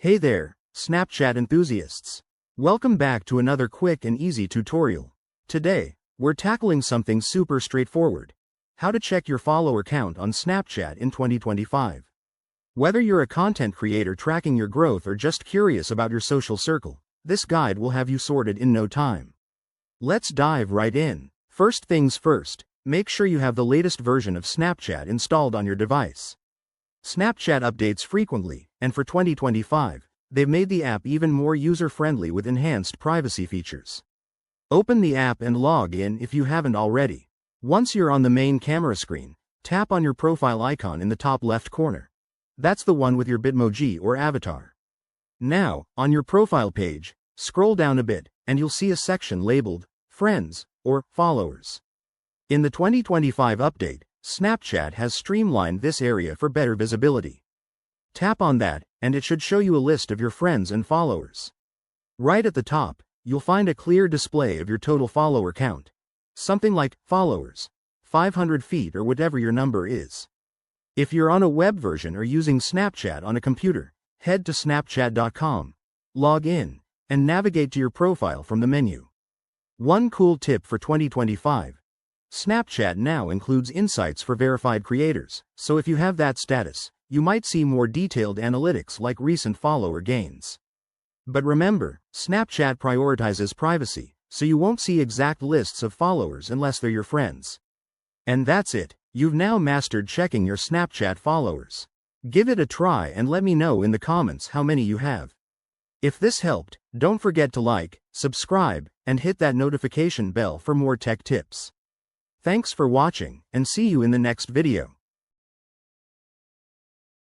Hey there, Snapchat enthusiasts. Welcome back to another quick and easy tutorial. Today, we're tackling something super straightforward. How to check your follower count on Snapchat in 2025. Whether you're a content creator tracking your growth or just curious about your social circle, this guide will have you sorted in no time. Let's dive right in. First things first, make sure you have the latest version of Snapchat installed on your device. Snapchat updates frequently, and for 2025, they've made the app even more user-friendly with enhanced privacy features. Open the app and log in if you haven't already. Once you're on the main camera screen, tap on your profile icon in the top left corner. That's the one with your Bitmoji or avatar. Now, on your profile page, scroll down a bit, and you'll see a section labeled Friends or Followers. In the 2025 update, Snapchat has streamlined this area for better visibility. Tap on that, and it should show you a list of your friends and followers. Right at the top, you'll find a clear display of your total follower count. Something like followers, 500 feet or whatever your number is. If you're on a web version or using Snapchat on a computer, head to snapchat.com, log in, and navigate to your profile from the menu. One cool tip for 2025. Snapchat now includes insights for verified creators, so if you have that status, you might see more detailed analytics like recent follower gains. But remember, Snapchat prioritizes privacy, so you won't see exact lists of followers unless they're your friends. And that's it, you've now mastered checking your Snapchat followers. Give it a try and let me know in the comments how many you have. If this helped, don't forget to like, subscribe, and hit that notification bell for more tech tips. Thanks for watching, and see you in the next video.